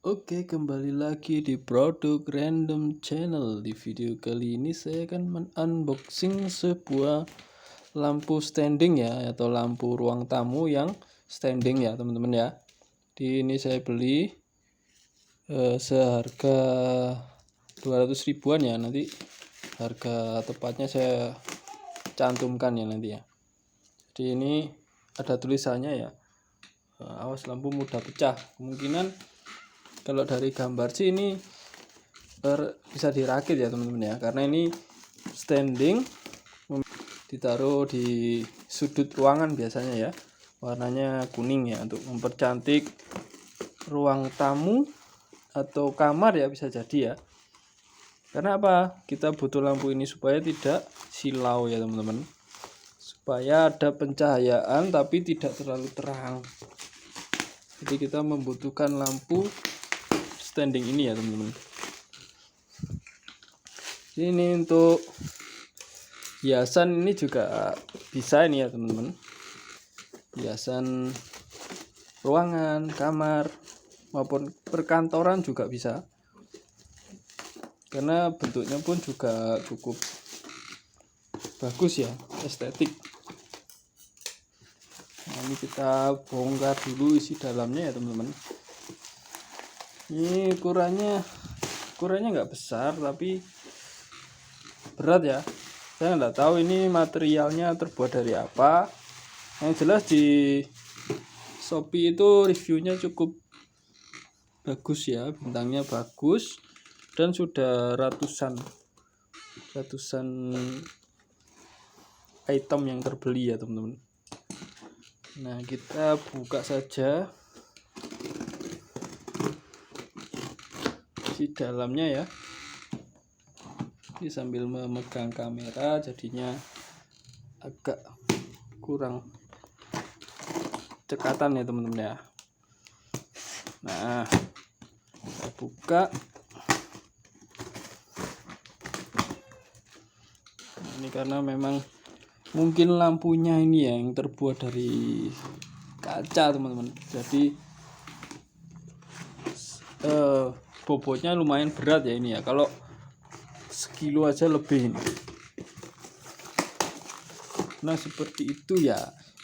Oke, kembali lagi di Produk Random Channel. Di video kali ini saya akan men-unboxing sebuah lampu standing ya, atau lampu ruang tamu yang standing ya, teman-teman ya. Di ini saya beli seharga 200 ribuan ya. Nanti harga tepatnya saya cantumkan ya nanti ya. Jadi ini ada tulisannya ya. Awas lampu mudah pecah. Kemungkinan kalau dari gambar sih ini bisa dirakit ya teman-teman ya, karena ini standing ditaruh di sudut ruangan biasanya ya, warnanya kuning ya, untuk mempercantik ruang tamu atau kamar ya, bisa jadi ya. Karena apa, kita butuh lampu ini supaya tidak silau ya teman-teman, supaya ada pencahayaan tapi tidak terlalu terang. Jadi kita membutuhkan lampu standing ini ya teman-teman. Ini untuk hiasan ini juga bisa ini ya teman-teman, hiasan ruangan, kamar maupun perkantoran juga bisa, karena bentuknya pun juga cukup bagus ya, estetik. Nah, ini kita bongkar dulu isi dalamnya ya teman-teman. Ini ukurannya nggak besar tapi berat ya. Saya nggak tahu ini materialnya terbuat dari apa. Yang jelas di Shopee itu reviewnya cukup bagus ya, bintangnya bagus, dan sudah ratusan item yang terbeli ya teman-teman. Nah, kita buka saja di dalamnya ya. Ini sambil memegang kamera jadinya agak kurang cekatan ya teman-teman ya. Nah, saya buka. Nah, ini karena memang mungkin lampunya ini ya yang terbuat dari kaca teman-teman, jadi bobotnya lumayan berat ya ini ya, kalau sekilo aja lebih ini. Nah, seperti itu ya.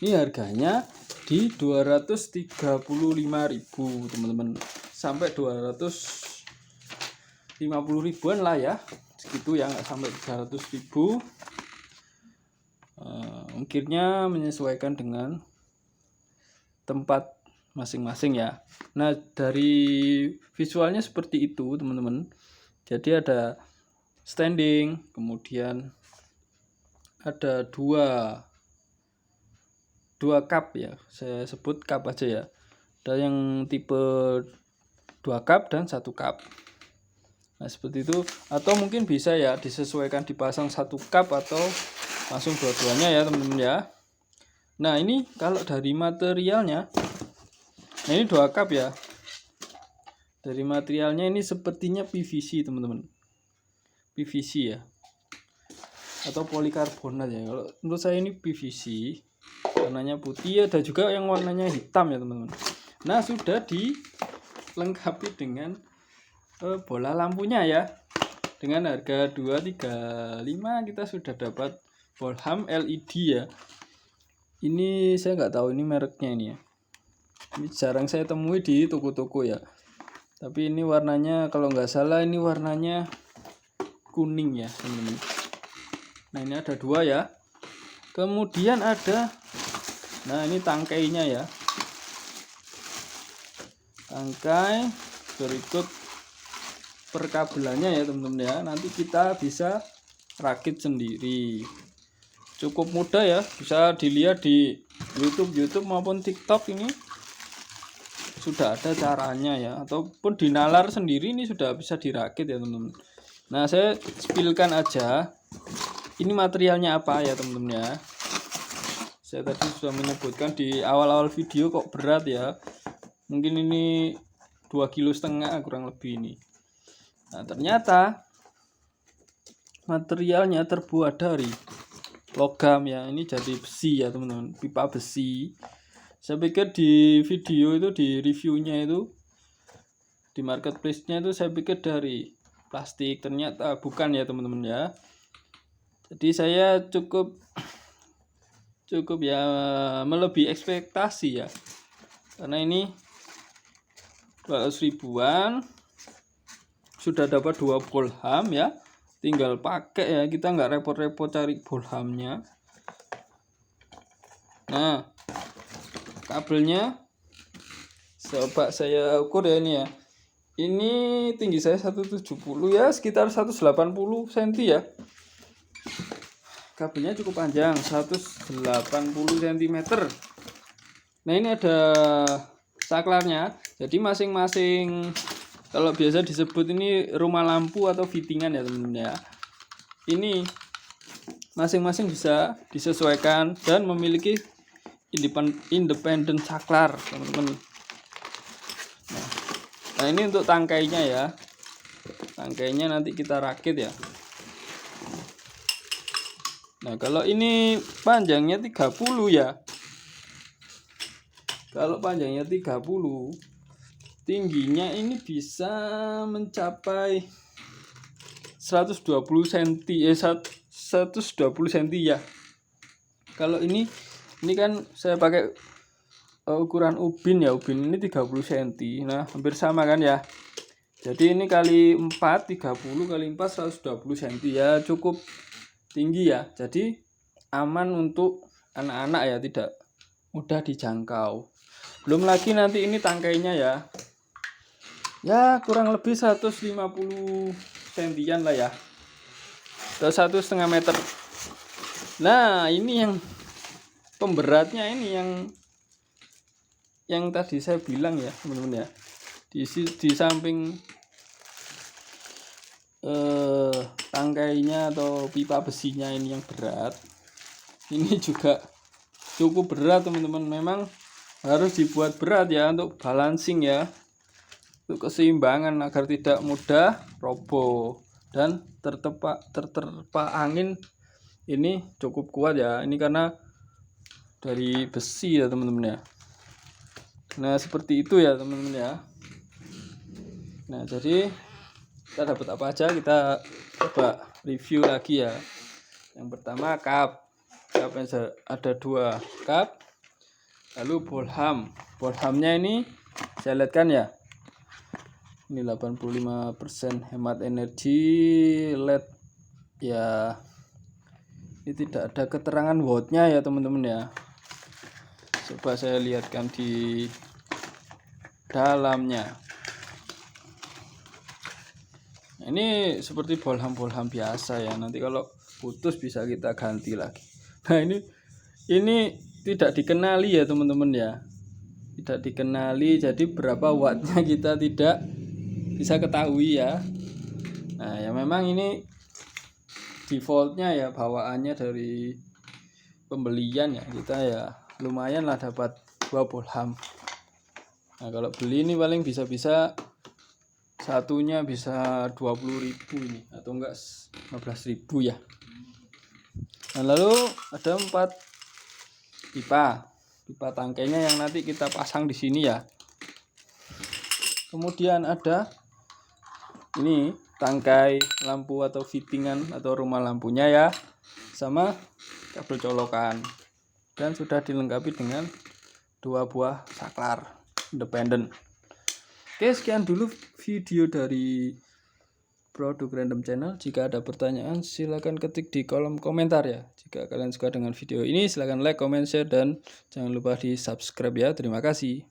Ini harganya di 235.000 teman-teman, sampai 250 ribuan lah ya, segitu ya, nggak sampai 300.000. Ongkirnya menyesuaikan dengan tempat masing-masing ya. Nah, dari visualnya seperti itu teman-teman. Jadi ada standing, kemudian ada dua cup ya, saya sebut cup aja ya. Ada yang tipe 2 cup dan 1 cup. Nah, seperti itu, atau mungkin bisa ya disesuaikan, dipasang 1 cup atau langsung dua-duanya ya teman-teman ya. Nah, ini kalau dari materialnya, nah ini 2 cup ya. Dari materialnya ini sepertinya PVC teman-teman, PVC ya, atau polikarbonat ya. Kalau menurut saya ini PVC, warnanya putih, ada juga yang warnanya hitam ya teman-teman. Nah, sudah dilengkapi dengan bola lampunya ya. Dengan harga 235 kita sudah dapat Bolham LED ya. Ini saya nggak tahu ini mereknya ini ya. Ini jarang saya temui di toko-toko ya. Tapi ini warnanya, kalau nggak salah ini warnanya kuning ya teman-teman. Nah, ini ada 2 ya. Kemudian ada, nah ini tangkainya ya. Tangkai berikut perkabelannya ya teman-teman ya. Nanti kita bisa rakit sendiri. Cukup mudah ya, bisa dilihat di YouTube maupun TikTok, ini sudah ada caranya ya, ataupun di nalar sendiri ini sudah bisa dirakit ya teman-teman. Nah, saya spillkan aja ini materialnya apa ya teman-teman ya. Saya tadi sudah menyebutkan di awal-awal video kok berat ya. Mungkin ini 2,5 kilo kurang lebih ini. Nah, ternyata materialnya terbuat dari logam ya. Ini jadi besi ya teman-teman, pipa besi. Saya pikir di video itu, di reviewnya itu di marketplace-nya itu saya pikir dari plastik, ternyata bukan ya teman-teman ya. Jadi saya cukup ya melebihi ekspektasi ya, karena ini 200 ribuan sudah dapat 2 bolham ya, tinggal pakai ya, kita nggak repot-repot cari bolhamnya. Nah, kabelnya coba saya ukur ya, ini ya, ini tinggi saya 170 ya, sekitar 180 cm ya. Kabelnya cukup panjang, 180 cm. Nah, ini ada saklarnya. Jadi masing-masing, kalau biasa disebut ini rumah lampu atau fittingan ya teman-teman ya. Ini masing-masing bisa disesuaikan dan memiliki independen saklar teman-teman. Nah, ini untuk tangkainya ya. Tangkainya nanti kita rakit ya. Nah, kalau ini panjangnya 30 ya. Kalau panjangnya 30, tingginya ini bisa mencapai 120 cm 120 cm ya. Kalau ini kan saya pakai ukuran ubin ya, ubin ini 30 cm. Nah, hampir sama kan ya. Jadi ini kali 4, 30 kali 4 120 cm ya, cukup tinggi ya. Jadi aman untuk anak-anak ya, tidak mudah dijangkau. Belum lagi nanti ini tangkainya ya. Ya kurang lebih 150 cm lah ya. Atau 1,5 meter. Nah, ini yang pemberatnya, ini yang tadi saya bilang ya teman-teman ya, di samping tangkainya atau pipa besinya ini yang berat, ini juga cukup berat teman-teman. Memang harus dibuat berat ya untuk balancing ya, untuk keseimbangan agar tidak mudah roboh dan terterpa angin. Ini cukup kuat ya, ini karena dari besi ya teman-teman ya. Nah, seperti itu ya teman-teman ya. Nah, jadi kita dapat apa aja, kita coba review lagi ya. Yang pertama kap ada 2 kap. Lalu bolhamnya ini saya lihatkan ya, ini 85% hemat energi LED ya. Ini tidak ada keterangan wattnya ya teman-teman ya. Coba saya lihatkan di dalamnya. Nah, ini seperti bolham biasa ya. Nanti kalau putus bisa kita ganti lagi. Nah, ini tidak dikenali ya teman-teman ya. Tidak dikenali, jadi berapa wattnya kita tidak bisa ketahui ya. Nah, ya memang ini defaultnya ya, bawaannya dari pembelian ya, kita ya lumayan lah dapat 2 bolham. Nah, kalau beli ini paling bisa satunya bisa 20.000 ini, atau enggak 15.000 ya. Nah, lalu ada 4 pipa tangkainya yang nanti kita pasang di sini ya. Kemudian ada ini tangkai lampu atau fittingan atau rumah lampunya ya, sama kabel colokan, dan sudah dilengkapi dengan 2 buah saklar independen. Oke, sekian dulu video dari Produk Random Channel. Jika ada pertanyaan silahkan ketik di kolom komentar ya. Jika kalian suka dengan video ini silahkan like, comment, share, dan jangan lupa di subscribe ya. Terima kasih.